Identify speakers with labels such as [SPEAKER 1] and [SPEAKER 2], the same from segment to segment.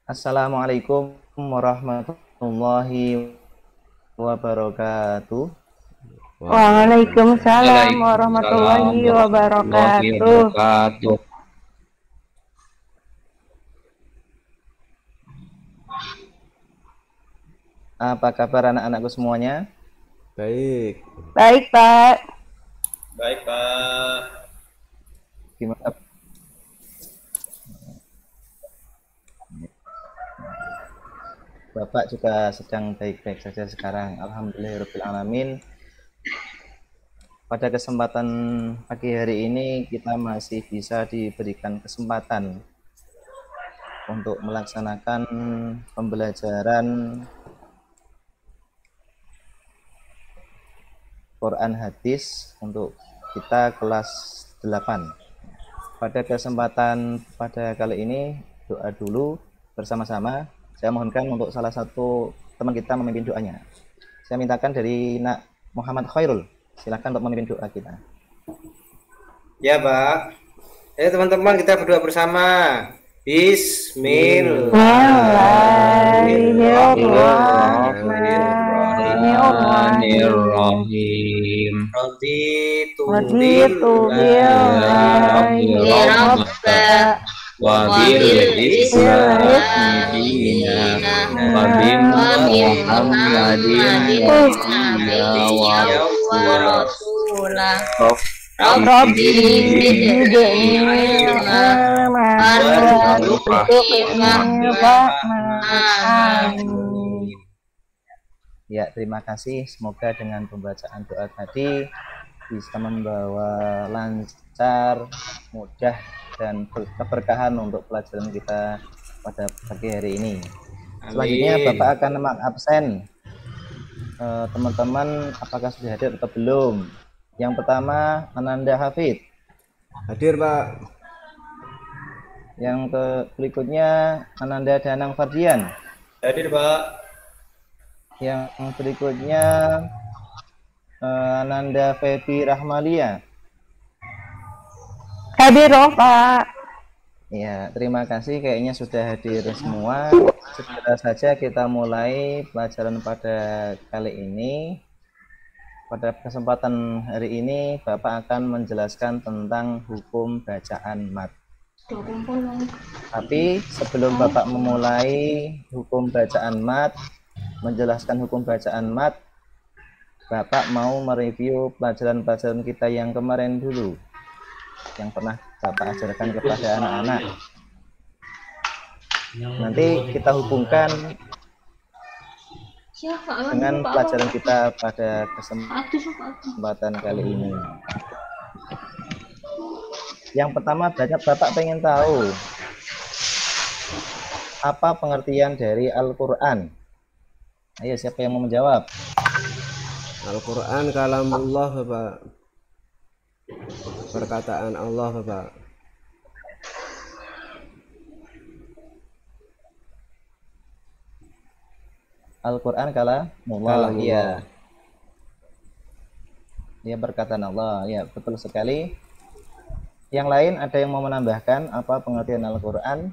[SPEAKER 1] Assalamualaikum warahmatullahi wabarakatuh.
[SPEAKER 2] Waalaikumsalam
[SPEAKER 3] Waalaikumsalam
[SPEAKER 2] warahmatullahi
[SPEAKER 3] warahmatullahi
[SPEAKER 2] wabarakatuh.
[SPEAKER 3] wabarakatuh.
[SPEAKER 1] Apa kabar anak-anakku semuanya?
[SPEAKER 4] Baik,
[SPEAKER 2] Baik, Pak.
[SPEAKER 5] Baik, Pak.
[SPEAKER 1] Gimana? Bapak juga sedang baik-baik saja sekarang. Alhamdulillahirrahmanirrahim. Pada kesempatan pagi hari ini kita masih bisa diberikan kesempatan untuk melaksanakan pembelajaran Quran Hadis untuk kita kelas 8. Pada kesempatan pada kali ini doa dulu bersama-sama. Saya mohonkan untuk salah satu teman kita memimpin doanya. Saya mintakan dari Nak Muhammad Khairul. Silakan untuk memimpin doa kita.
[SPEAKER 5] Ya, Pak. Ayo teman-teman kita berdoa bersama.
[SPEAKER 3] Bismillahirrahmanirrahim.
[SPEAKER 5] Raditu
[SPEAKER 2] Raditu billahi rabba
[SPEAKER 3] Wa bil islami dina wa bi Muhammadin nabiyya wa rasulah.
[SPEAKER 2] Rabbi zidni ilma warzuqni fahman.
[SPEAKER 1] Ya, terima kasih. Semoga dengan pembacaan doa tadi bisa membawa lancar, mudah, dan keberkahan untuk pelajaran kita pada pagi hari ini. Selanjutnya Bapak akan mengabsen teman-teman apakah sudah hadir atau belum. Yang pertama Ananda Hafid.
[SPEAKER 4] hadir Pak.
[SPEAKER 1] Yang berikutnya Ananda Danang Fardian.
[SPEAKER 5] Hadir, Pak.
[SPEAKER 1] Yang berikutnya Ananda Febi Rahmalia.
[SPEAKER 2] Hadir, Pak.
[SPEAKER 1] Ya, terima kasih. Kayaknya sudah hadir semua. Segera saja kita mulai pelajaran pada kali ini. Pada kesempatan hari ini, Bapak akan menjelaskan tentang hukum bacaan mat. Tapi sebelum Bapak memulai hukum bacaan mat, menjelaskan hukum bacaan mat, Bapak mau mereview pelajaran-pelajaran kita yang kemarin dulu, yang pernah Bapak ajarkan kepada anak-anak. Nanti kita hubungkan dengan pelajaran kita pada kesempatan kali ini. Yang pertama, Bapak pengen tahu apa pengertian dari Al-Quran. Ayo, siapa yang mau menjawab?
[SPEAKER 4] Al-Quran kalamullah Bapak. Perkataan Allah Bapak.
[SPEAKER 1] Al-Quran kalamullah. Iya. Ya, perkataan Allah. Ya, betul sekali. Yang lain ada yang mau menambahkan apa pengertian Al-Quran?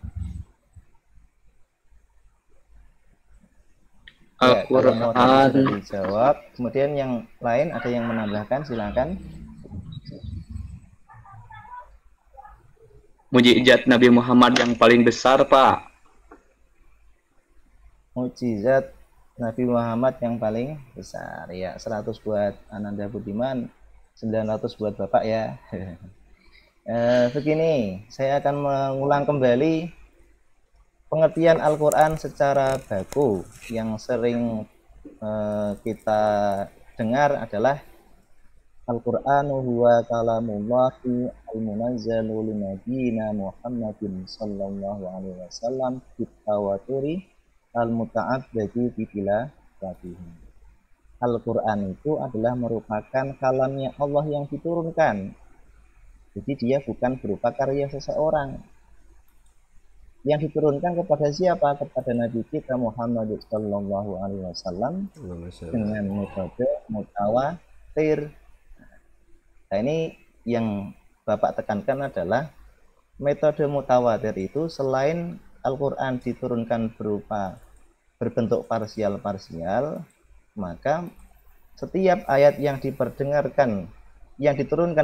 [SPEAKER 1] Ya, kalau mau tadi sudah dijawab. Kemudian yang lain ada yang menambahkan, silakan.
[SPEAKER 3] Mujizat Nabi Muhammad yang paling besar, Pak.
[SPEAKER 1] Mujizat Nabi Muhammad yang paling besar. Ya, 100 buat Ananda Budiman, 900 buat Bapak ya. Begini, saya akan mengulang kembali pengertian Al-Quran secara baku. Yang sering kita dengar adalah Al-Qur'anu huwa kalamullahi al-munazzalu li nabiyina Muhammadin sallallahu alaihi wasallam bitawaturi al-muta'abbadi bitilawatihi. Al-Qur'an itu adalah merupakan kalamnya Allah yang diturunkan. Jadi dia bukan berupa karya seseorang. Yang diturunkan kepada siapa? Kepada Nabi kita Muhammad sallallahu alaihi wasallam dengan metode mutawatir. Nah, ini yang Bapak tekankan adalah metode mutawatir itu selain Al-Quran diturunkan berbentuk parsial-parsial, maka setiap ayat yang diturunkan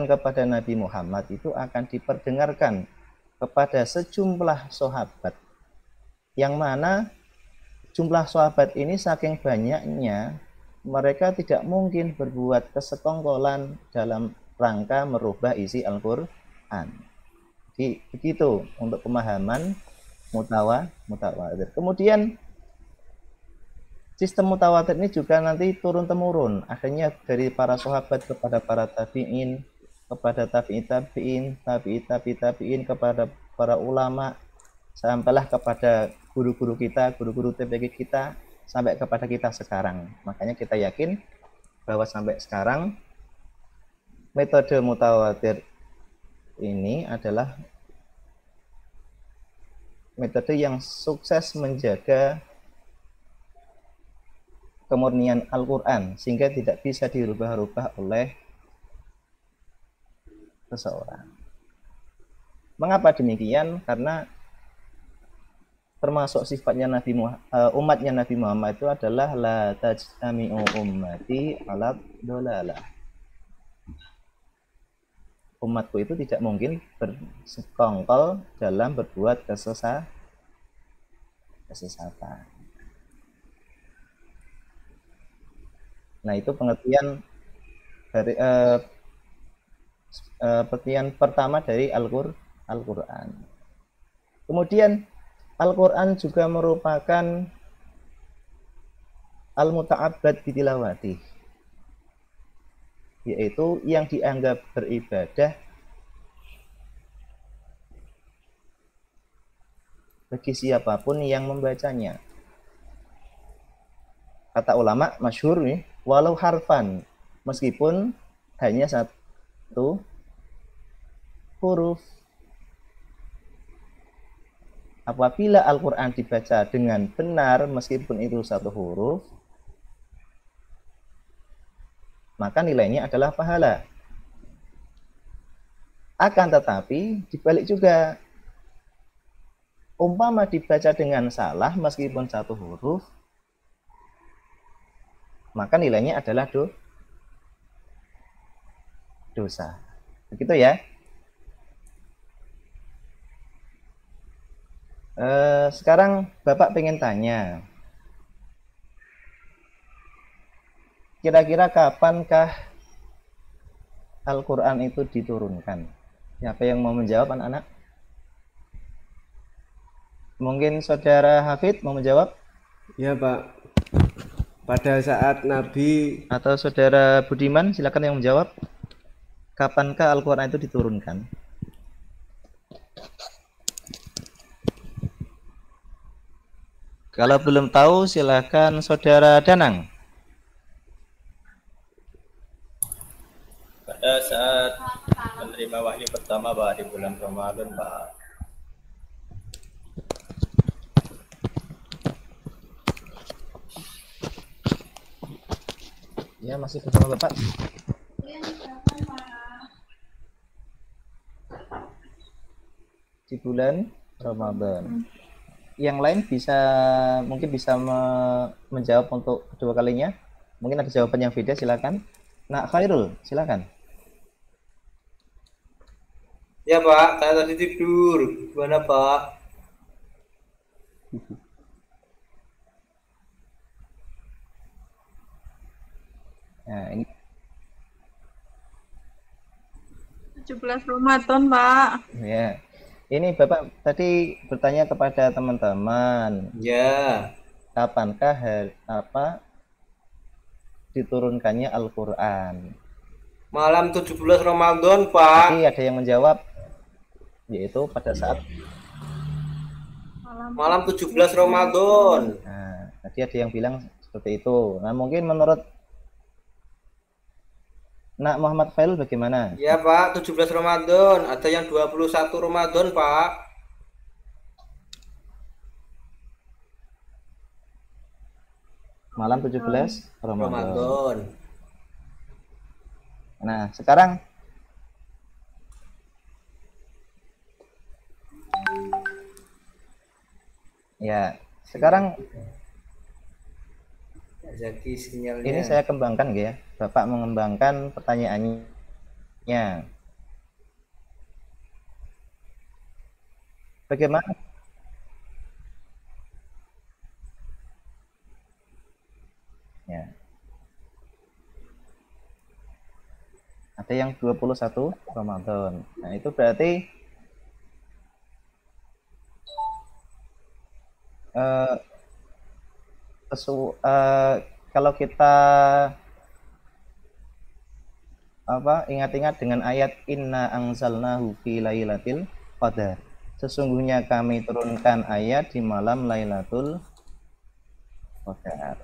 [SPEAKER 1] kepada Nabi Muhammad itu akan diperdengarkan kepada sejumlah sahabat, yang mana jumlah sahabat ini saking banyaknya mereka tidak mungkin berbuat kesekongkolan dalam rangka merubah isi Al-Quran. Jadi begitu untuk pemahaman mutawatir. Kemudian sistem mutawatir ini juga nanti turun temurun, akhirnya dari para sahabat kepada para tabi'in, kepada tabi'in, kepada para ulama, sampailah kepada guru-guru kita, guru-guru TPG kita, sampai kepada kita sekarang. Makanya kita yakin bahwa sampai sekarang metode mutawatir ini adalah metode yang sukses menjaga kemurnian Al-Quran sehingga tidak bisa dirubah-rubah oleh seseorang. Mengapa demikian? Karena termasuk sifatnya umatnya Nabi Muhammad itu adalah la tajtami'u ummati ala dolalah. Umatku itu tidak mungkin bersekongkol dalam berbuat kesesatan. Nah, itu pengertian dari pengertian pertama dari Al-Quran. Kemudian Al-Quran juga merupakan al-muta'abbad bitilawati, yaitu yang dianggap beribadah bagi siapapun yang membacanya. Kata ulama masyhur nih, walau harfan, meskipun hanya satu huruf. Apabila Al-Quran dibaca dengan benar meskipun itu satu huruf, maka nilainya adalah pahala. Akan tetapi dibalik juga, umpama dibaca dengan salah meskipun satu huruf, maka nilainya adalah dosa. Begitu ya. Sekarang Bapak pengen tanya, kira-kira kapankah Al-Quran itu diturunkan? Siapa yang mau menjawab, anak-anak? Mungkin saudara Hafid mau menjawab?
[SPEAKER 4] Ya Pak, pada saat Nabi
[SPEAKER 1] Atau saudara Budiman, silakan yang menjawab. Kapankah Al-Quran itu diturunkan? Kalau belum tahu, silakan saudara Danang.
[SPEAKER 6] Pada saat menerima wahyu pertama Pak, di bulan Ramadan Pak.
[SPEAKER 1] Ya, masih bersama Bapak. Di bulan Ramadan. Yang lain mungkin bisa menjawab untuk kedua kalinya. Mungkin ada jawaban yang beda, silakan. Nah, Khairul, silakan.
[SPEAKER 5] Ya Pak, saya tadi tidur. Gimana Pak?
[SPEAKER 1] Nah, ini
[SPEAKER 2] 17 Ramadan, Pak.
[SPEAKER 1] ya. Ini Bapak tadi bertanya kepada teman-teman,
[SPEAKER 5] Ya.
[SPEAKER 1] kapankah diturunkannya Al-Quran?
[SPEAKER 5] Malam 17 Ramadan, Pak.
[SPEAKER 1] Jadi ada yang menjawab, yaitu pada saat
[SPEAKER 5] Malam 17 Ramadan.
[SPEAKER 1] Nah, tadi ada yang bilang seperti itu. Nah, mungkin menurut Nak Muhammad Fail bagaimana?
[SPEAKER 5] Ya Pak, 17 Ramadan. Ada yang 21 Ramadan, Pak.
[SPEAKER 1] Malam 17 Ramadan.
[SPEAKER 5] Ramadan.
[SPEAKER 1] Nah, sekarang Ya, sekarang
[SPEAKER 5] Jadi sinyalnya.
[SPEAKER 1] ini saya kembangkan ya. Bapak mengembangkan pertanyaannya. Bagaimana? Ya. Ada yang 21 Ramadan. Nah, itu berarti kalau kita ingat-ingat dengan ayat inna anzalnahu fi lailatul qadar. Sesungguhnya kami turunkan ayat di malam Lailatul Qadar.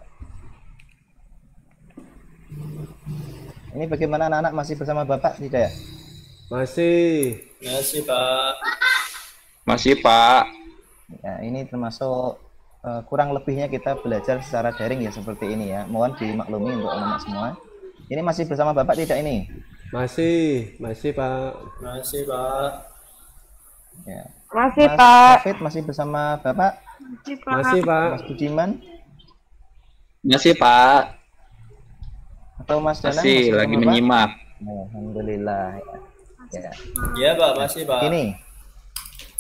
[SPEAKER 1] Ini bagaimana anak-anak, masih bersama Bapak tidak?
[SPEAKER 4] Masih.
[SPEAKER 6] Masih, Pak.
[SPEAKER 3] Masih, Pak.
[SPEAKER 1] Ya, ini termasuk kurang lebihnya kita belajar secara daring ya seperti ini ya. Mohon dimaklumi untuk anak-anak semua. Ini masih bersama Bapak tidak ini?
[SPEAKER 4] Masih Pak.
[SPEAKER 6] Masih, Pak.
[SPEAKER 1] Ya.
[SPEAKER 2] Masih,
[SPEAKER 1] Mas
[SPEAKER 2] Pak.
[SPEAKER 1] David masih bersama Bapak?
[SPEAKER 4] Masih Pak.
[SPEAKER 1] Mas Budiman
[SPEAKER 3] Masih, Pak.
[SPEAKER 1] atau Mas Danang
[SPEAKER 3] Masih
[SPEAKER 1] masih
[SPEAKER 3] lagi
[SPEAKER 1] bersama, Pak?
[SPEAKER 3] menyimak.
[SPEAKER 1] Alhamdulillah. Ya.
[SPEAKER 6] Iya, Pak. Masih, Pak.
[SPEAKER 1] Ini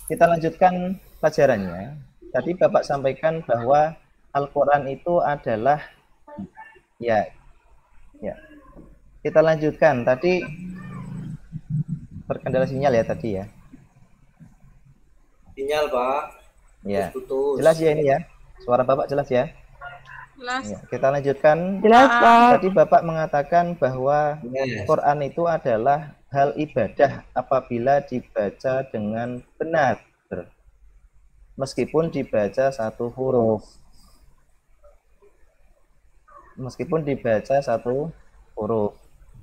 [SPEAKER 1] kita lanjutkan pelajarannya. Tadi Bapak sampaikan bahwa Al-Quran itu adalah ya. Kita lanjutkan. Tadi terkendala sinyal ya tadi ya.
[SPEAKER 5] Sinyal, Pak.
[SPEAKER 1] Ya.
[SPEAKER 5] Putus.
[SPEAKER 1] Jelas ya ini ya. Suara Bapak jelas ya.
[SPEAKER 2] Jelas.
[SPEAKER 1] Ya, kita lanjutkan.
[SPEAKER 2] Jelas, Pak.
[SPEAKER 1] Tadi Bapak mengatakan bahwa
[SPEAKER 5] Yes.
[SPEAKER 1] Quran itu adalah hal ibadah apabila dibaca dengan benar. Meskipun dibaca satu huruf. Meskipun dibaca satu huruf.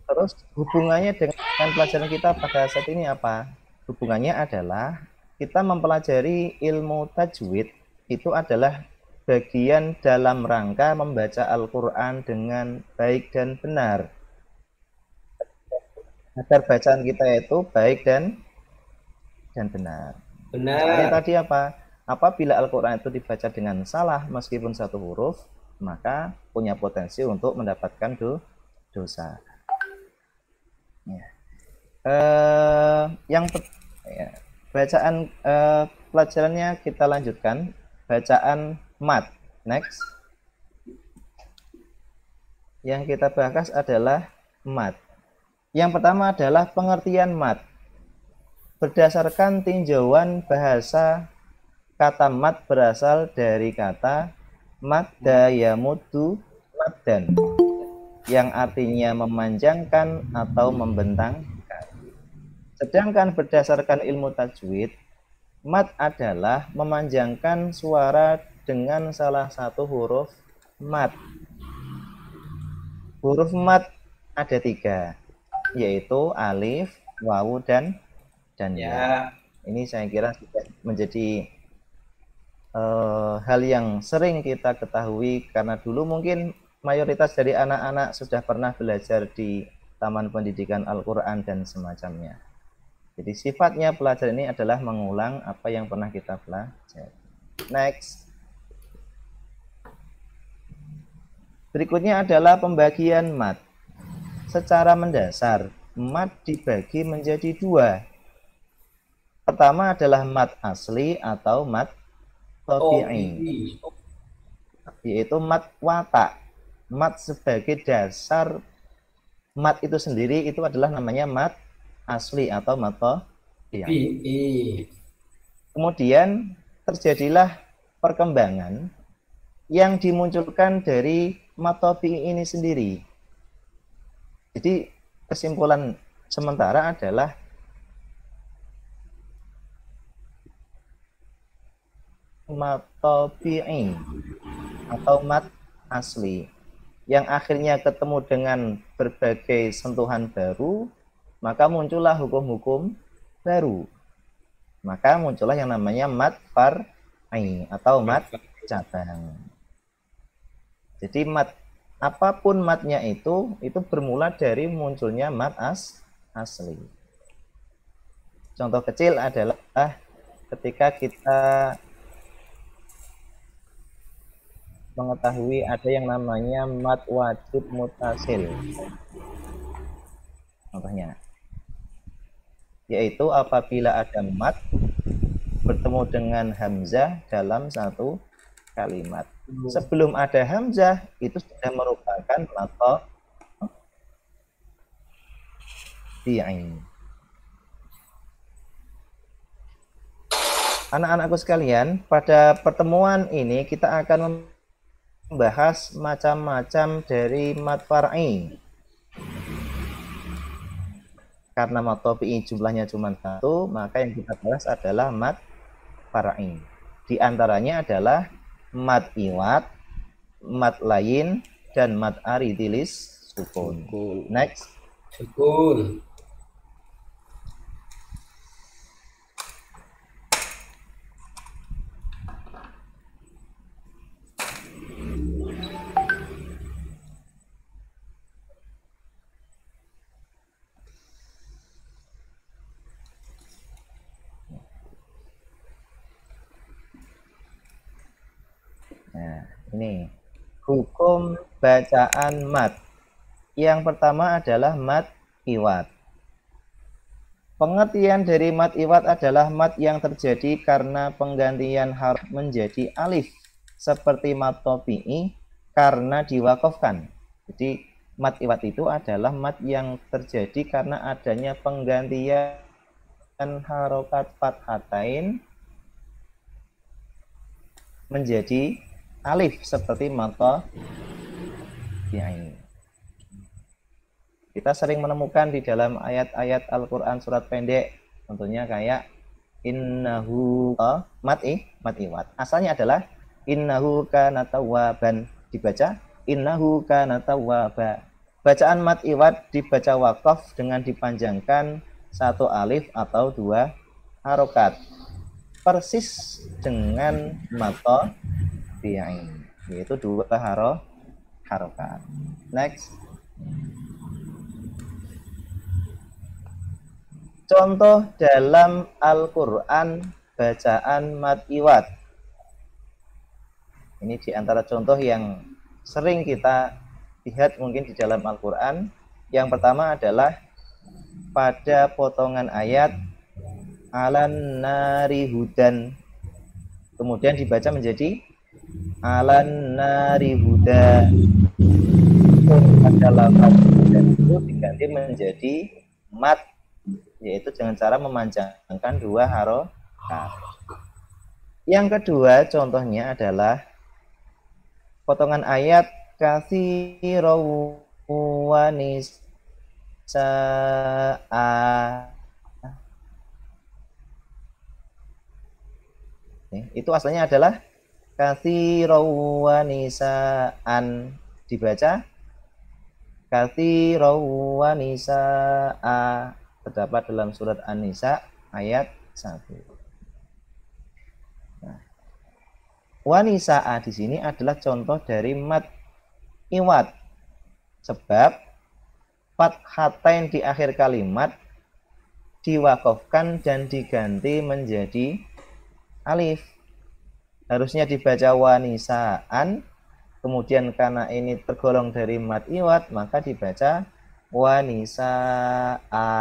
[SPEAKER 1] Terus hubungannya dengan pelajaran kita pada saat ini apa? Hubungannya adalah kita mempelajari ilmu tajwid itu adalah bagian dalam rangka membaca Al-Quran dengan baik dan benar. Agar bacaan kita itu baik dan benar. Soalnya
[SPEAKER 5] Benar.
[SPEAKER 1] tadi apa? Apabila Al-Quran itu dibaca dengan salah meskipun satu huruf, maka punya potensi untuk mendapatkan dosa. Ya. Bacaan pelajarannya kita lanjutkan. Bacaan mat. Next. Yang kita bahas adalah mat. Yang pertama adalah pengertian mat. Berdasarkan tinjauan bahasa, kata mat berasal dari kata madda yamuddu maddan, yang artinya memanjangkan atau membentangkan. Sedangkan berdasarkan ilmu tajwid, mat adalah memanjangkan suara dengan salah satu huruf mat. Huruf mat ada 3, yaitu alif, wawu, dan ya. Ini saya kira sudah menjadi hal yang sering kita ketahui karena dulu mungkin mayoritas dari anak-anak sudah pernah belajar di Taman Pendidikan Al-Quran dan semacamnya. Jadi sifatnya pelajaran ini adalah mengulang apa yang pernah kita pelajari. Next. Berikutnya adalah pembagian mat. Secara mendasar, mat dibagi menjadi 2. Pertama adalah mat asli atau mat tabi'i, yaitu mat watak. Mat sebagai dasar mat itu sendiri itu adalah namanya mat asli atau mat tabi'i. Kemudian terjadilah perkembangan yang dimunculkan dari mat tabi'i ini sendiri. Jadi kesimpulan sementara adalah mat tabi'i atau mat asli yang akhirnya ketemu dengan berbagai sentuhan baru, maka muncullah hukum-hukum baru. Maka muncullah yang namanya mat far'i atau mat cabang. Jadi mat, apapun matnya itu bermula dari munculnya mat asli. Contoh kecil adalah ketika kita mengetahui ada yang namanya mad wajib mutasil. Contohnya, yaitu apabila ada mad bertemu dengan hamzah dalam satu kalimat. Sebelum ada hamzah itu sudah merupakan mad tabi'i. Anak-anakku sekalian, pada pertemuan ini kita akan membahas macam-macam dari mad far'i. Karena mad tabi'i jumlahnya cuma satu, maka yang kita bahas adalah mad far'i. Di antaranya adalah mad iwad, mad lain, dan mad aridilis sukun. Next.
[SPEAKER 5] Sukun.
[SPEAKER 1] Nah, ini hukum bacaan mad. Yang pertama adalah mad iwad. Pengertian dari mad iwad adalah mad yang terjadi karena penggantian harf menjadi alif, seperti mad tabi'i karena diwakafkan. Jadi mad iwad itu adalah mad yang terjadi karena adanya penggantian harokat fathatain menjadi alif, seperti mad tabi'i. Kita sering menemukan di dalam ayat-ayat Al-Quran surat pendek, tentunya kayak innahu mad iwad. Asalnya adalah innahu kana tawwaban, dibaca innahu kana tawwaba. Bacaan mad iwad dibaca wakaf dengan dipanjangkan satu alif atau dua harokat, persis dengan mad tabi'i, yaitu dua harokat. Next. Contoh dalam Al-Quran bacaan mad iwad. Ini di antara contoh yang sering kita lihat mungkin di dalam Al-Quran. Yang pertama adalah pada potongan ayat alan nari hudan, kemudian dibaca menjadi alan nari huda. Pada lafaz hudan itu diganti menjadi mad, yaitu dengan cara memanjangkan dua harokat. Yang kedua contohnya adalah potongan ayat katsiraw wa nisaa. Itu asalnya adalah katsiraw wa nisaan, dibaca katsiraw wa nisaa, terdapat dalam surat An-Nisa ayat 1. Nah, wanisa'a di sini adalah contoh dari mad iwad, sebab fathatain di akhir kalimat diwakafkan dan diganti menjadi alif. Harusnya dibaca wanisaan, kemudian karena ini tergolong dari mad iwad maka dibaca wanisa'a.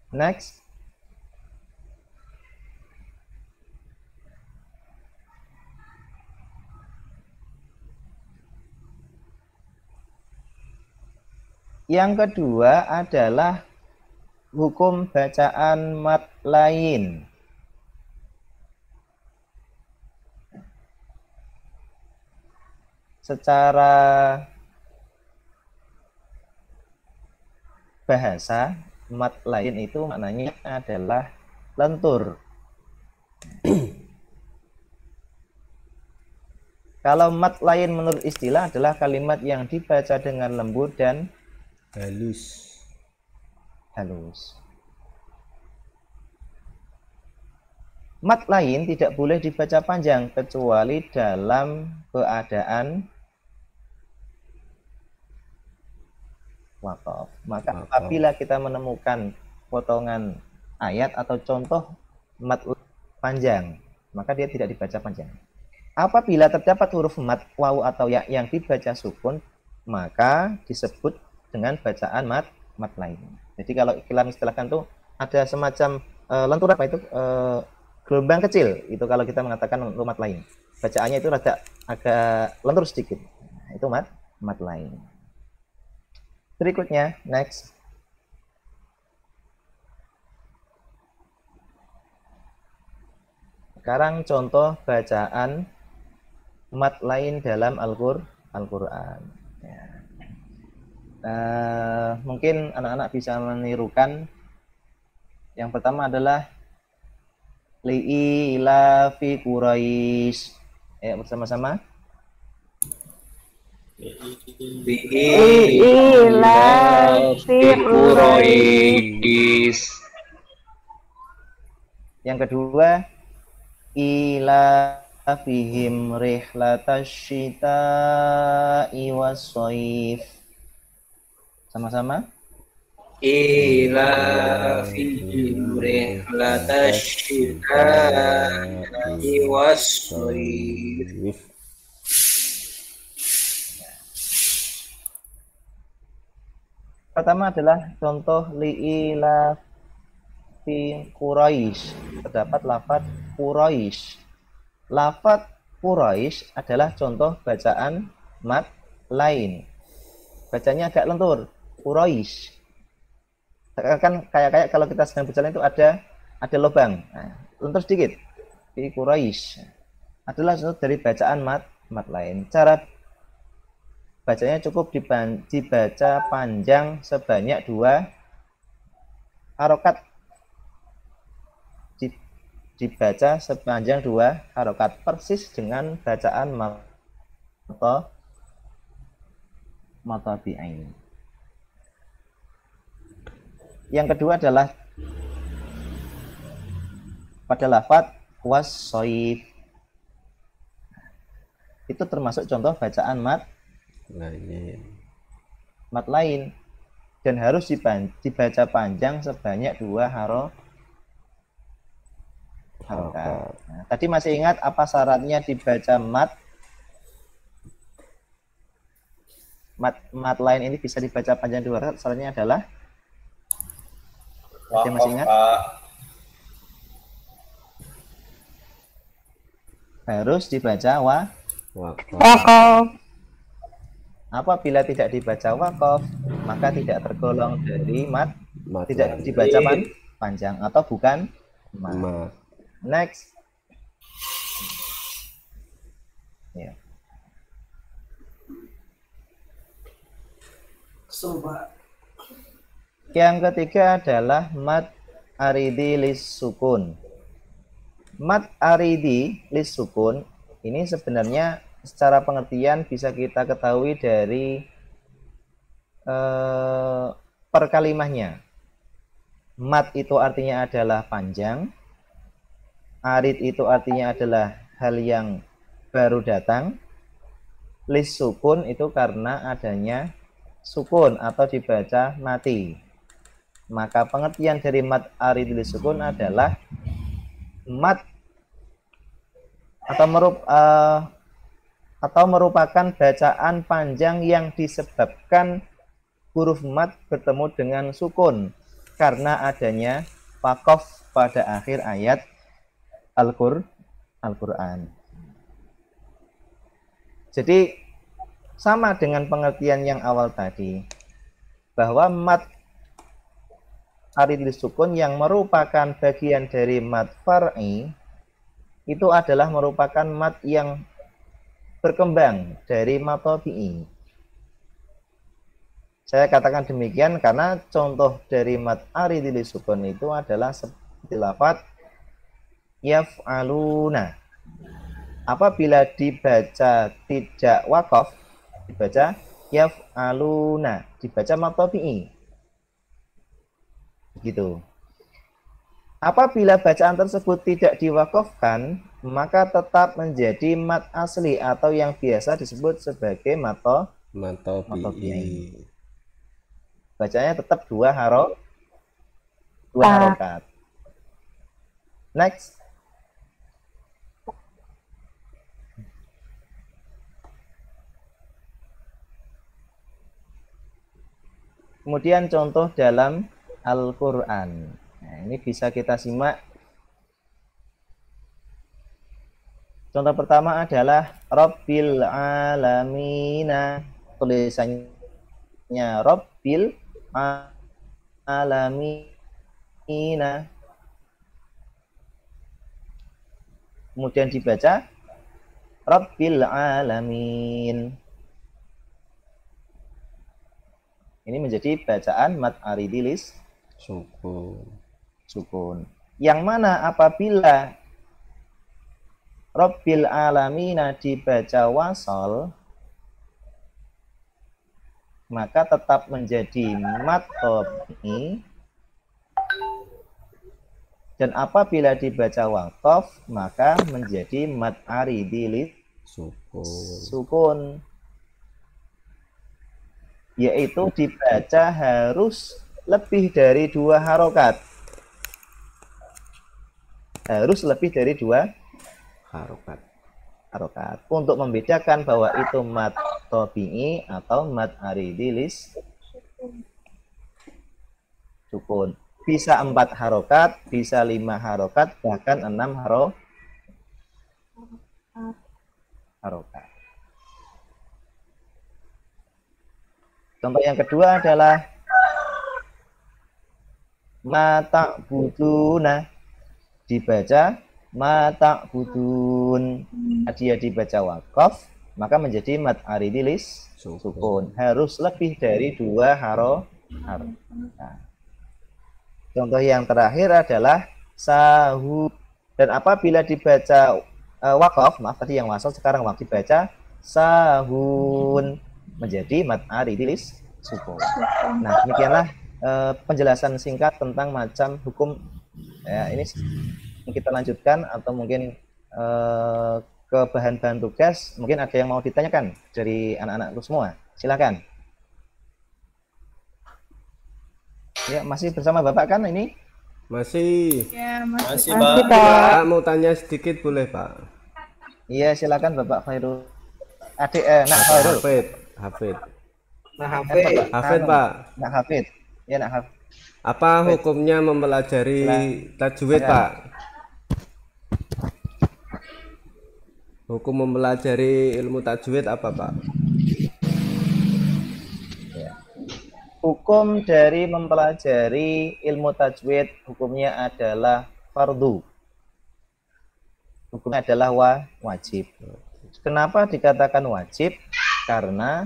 [SPEAKER 1] Next. Yang kedua adalah hukum bacaan mad lain. Secara bahasa, mad lain itu maknanya adalah lentur. Kalau mad lain menurut istilah adalah kalimat yang dibaca dengan lembut dan
[SPEAKER 4] halus.
[SPEAKER 1] Mad lain tidak boleh dibaca panjang kecuali dalam keadaan wakaf. Maka apabila kita menemukan potongan ayat atau contoh mad panjang, maka dia tidak dibaca panjang. Apabila terdapat huruf mat, wawu atau ya yang dibaca sukun, maka disebut dengan bacaan mat lain. Jadi kalau kita istilahkan tuh ada semacam lentur apa itu gelombang kecil itu kalau kita mengatakan untuk mat lain. Bacaannya itu agak lentur sedikit. Nah, itu mat lain. Berikutnya, next. Sekarang contoh bacaan mat lain dalam Al-Qur'an. Ya. Mungkin anak-anak bisa menirukan. Yang pertama adalah li'ila fi Quraisy. Ya, bersama-sama.
[SPEAKER 2] Li'ila fi
[SPEAKER 3] Quraisy.
[SPEAKER 1] Yang kedua, ila fihim rihlatasyita'i was-shaif. Sama-sama.
[SPEAKER 5] Ila fihim rihlatasyita'i was-shaif.
[SPEAKER 1] Pertama adalah contoh li'ila fi Quraisy. Terdapat lafaz Quraisy. Lafaz Quraisy adalah contoh bacaan mat lain. Bacanya agak lentur, Quraisy. Kan kayak kalau kita sedang berjalan itu ada lubang. Nah, lentur sedikit. Fi Quraisy adalah contoh dari bacaan mat lain. Cara bacanya cukup dibaca panjang sebanyak 2 harokat. Dibaca sepanjang 2 harokat, persis dengan bacaan mata bi'ain. Yang kedua adalah pada lafaz was-shaif. Itu termasuk contoh bacaan mat lain dan harus dibaca panjang sebanyak 2 harokat. Nah, tadi masih ingat apa syaratnya dibaca mat lain ini bisa dibaca panjang 2 harokat? Syaratnya adalah ada masih ingat? Harus dibaca
[SPEAKER 2] Waqaf.
[SPEAKER 1] Apabila tidak dibaca waqaf, maka tidak tergolong dari tidak dibaca panjang atau bukan mat. Next. Ya. Yang ketiga adalah mat aridi lis sukun. Mat aridi lis sukun ini sebenarnya secara pengertian bisa kita ketahui dari per kalimahnya. Mat itu artinya adalah panjang. Arid itu artinya adalah hal yang baru datang. Lis sukun itu karena adanya sukun atau dibaca mati. Maka pengertian dari mat arid lis sukun adalah mat atau merupakan bacaan panjang yang disebabkan huruf mat bertemu dengan sukun karena adanya waqaf pada akhir ayat Al-Qur'an. Jadi sama dengan pengertian yang awal tadi, bahwa mat arid lis sukun yang merupakan bagian dari mat far'i itu adalah merupakan mat yang berkembang dari mat tabi'i. Saya katakan demikian karena contoh dari mat arid lis sukun itu adalah seperti lafaz yaf'aluna. Apabila dibaca tidak waqaf, dibaca yaf'aluna, dibaca mat tabi'i. Gitu. Apabila bacaan tersebut tidak diwakafkan, maka tetap menjadi mat asli atau yang biasa disebut sebagai mat tabi'i. Bacanya tetap 2 harokat. Next. Kemudian contoh dalam Al-Quran. Nah, ini bisa kita simak. Contoh pertama adalah Rabbil Alamina. Tulisannya Rabbil Alamina. Kemudian dibaca Rabbil Alamin. Ini menjadi bacaan mad aridilis sukun. Yang mana apabila Rabbil Alamina dibaca wasol, maka tetap menjadi mad tobi. Dan apabila dibaca waqaf, maka menjadi mad aridilis sukun. Yaitu dibaca harus lebih dari 2 harokat. Harus lebih dari 2 harokat. Untuk membedakan bahwa itu mad tobi'i atau mad aridilis sukun. Bisa 4 harokat, bisa 5 harokat, bahkan 6 harokat. Contoh yang kedua adalah mata buduna, dibaca mata budun. Dia dibaca wakaf, maka menjadi mad aridilis sukun. Harus lebih dari 2 harokat. Nah, contoh yang terakhir adalah sahu. Dan apabila dibaca wakaf, maaf tadi yang wasal, sekarang waktu dibaca sahun, menjadi mad aridilis sukun. Nah, demikianlah penjelasan singkat tentang macam hukum. Ya, ini kita lanjutkan atau mungkin ke bahan-bahan tugas. Mungkin ada yang mau ditanyakan dari anak-anakku semua. Silakan. Ya, masih bersama Bapak kan ini?
[SPEAKER 4] Masih.
[SPEAKER 2] Ya,
[SPEAKER 6] Masih,
[SPEAKER 2] Pak.
[SPEAKER 4] Pak, mau tanya sedikit boleh, Pak?
[SPEAKER 1] Iya, silakan Bapak Khairul. Nak Khairul.
[SPEAKER 4] Hafid.
[SPEAKER 5] Nah, Hafid.
[SPEAKER 4] Hafid, Pak.
[SPEAKER 1] Nak Hafid. Ya, Nak Hafid.
[SPEAKER 4] Apa hukumnya mempelajari tajwid, Pak? Hukum mempelajari ilmu tajwid apa, Pak?
[SPEAKER 1] Ya. Hukum dari mempelajari ilmu tajwid, hukumnya adalah fardu. Hukumnya adalah wajib. Kenapa dikatakan wajib? Karena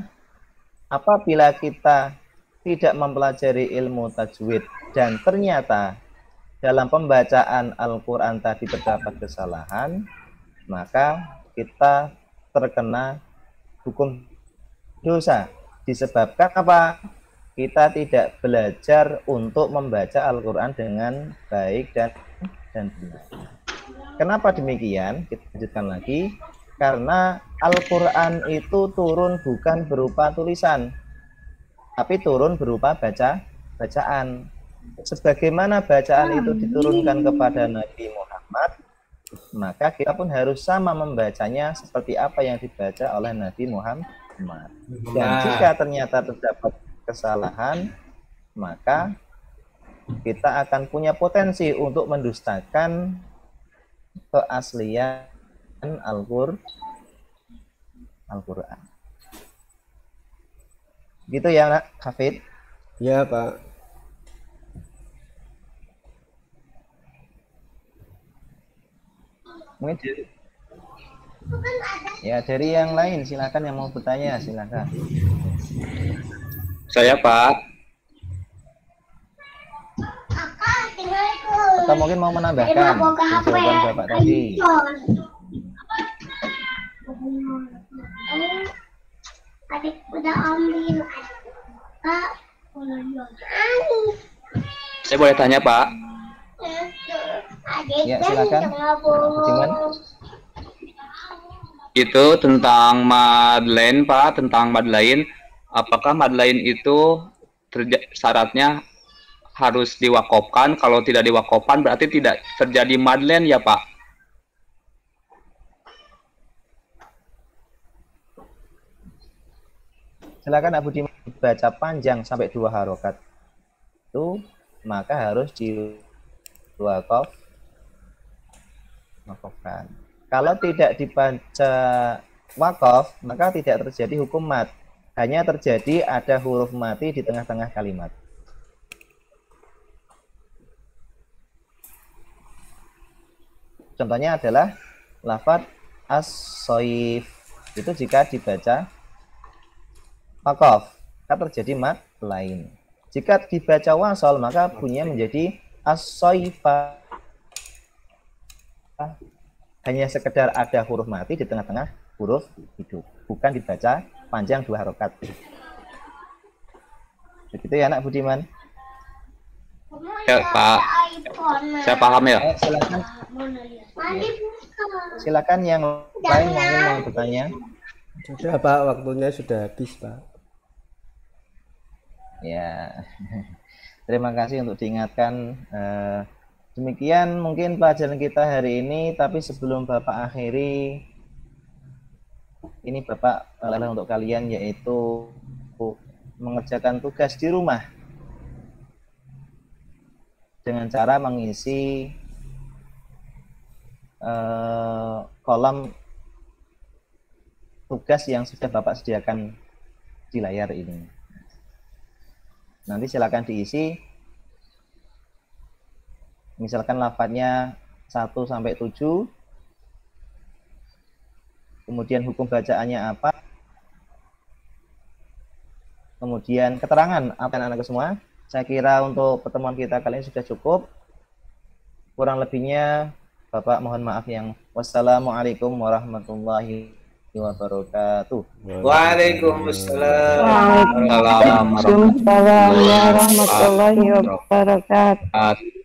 [SPEAKER 1] apabila kita tidak mempelajari ilmu tajwid dan ternyata dalam pembacaan Al-Quran tadi terdapat kesalahan, maka kita terkena hukum dosa. Disebabkan apa? Kita tidak belajar untuk membaca Al-Quran dengan baik dan benar. Kenapa demikian? Kita lanjutkan lagi. Karena Al-Quran itu turun bukan berupa tulisan, tapi turun berupa bacaan. Sebagaimana bacaan itu diturunkan kepada Nabi Muhammad, maka kita pun harus sama membacanya seperti apa yang dibaca oleh Nabi Muhammad. Dan jika ternyata terdapat kesalahan, maka kita akan punya potensi untuk mendustakan keaslian Al-Quran. Gitu ya, Nak Hafid?
[SPEAKER 4] Ya, Pak.
[SPEAKER 1] Mungkin dari yang lain, silakan yang mau bertanya, silakan.
[SPEAKER 3] Saya, Pak.
[SPEAKER 1] Atau mungkin mau menambahkan jawaban Bapak tadi.
[SPEAKER 7] Adik udah ambil.
[SPEAKER 3] Saya boleh tanya, Pak?
[SPEAKER 1] Ya, silakan. Budiman.
[SPEAKER 3] Itu tentang Madeleine, Pak, tentang Madeleine. Apakah Madeleine itu syaratnya harus diwakafkan? Kalau tidak diwakafkan berarti tidak terjadi Madeleine ya, Pak?
[SPEAKER 1] Silakan Abu Diman. dibaca panjang sampai 2 harokat itu, maka harus wakofkan. Kalau tidak dibaca wakof, maka tidak terjadi hukum mat. Hanya terjadi ada huruf mati di tengah-tengah kalimat. Contohnya adalah lafadz as-soif. Itu jika dibaca wakof, maka terjadi mat lain. Jika dibaca wasol, maka bunyinya menjadi as-soifa. Hanya sekedar ada huruf mati di tengah-tengah huruf hidup, bukan dibaca panjang 2 harokat. Begitu ya, Anak Budiman?
[SPEAKER 3] Ya, Pak. Saya paham ya.
[SPEAKER 1] Silakan. Silakan yang lain mungkin mau bertanya.
[SPEAKER 4] Sudah Pak, waktunya sudah habis Pak.
[SPEAKER 1] Ya, terima kasih untuk diingatkan. Demikian mungkin pelajaran kita hari ini. Tapi sebelum Bapak akhiri, ini Bapak untuk kalian, yaitu mengerjakan tugas di rumah dengan cara mengisi kolom tugas yang sudah Bapak sediakan di layar ini. Nanti silakan diisi, misalkan lafadznya 1 sampai 7, kemudian hukum bacaannya apa, kemudian keterangan apa anak-anak semua. Saya kira untuk pertemuan kita kali ini sudah cukup. Kurang lebihnya Bapak mohon maaf yang wassalamualaikum warahmatullahi wabarakatuh.
[SPEAKER 5] Waalaikumsalam.
[SPEAKER 2] Waalaikumsalam warahmatullahi wabarakatuh.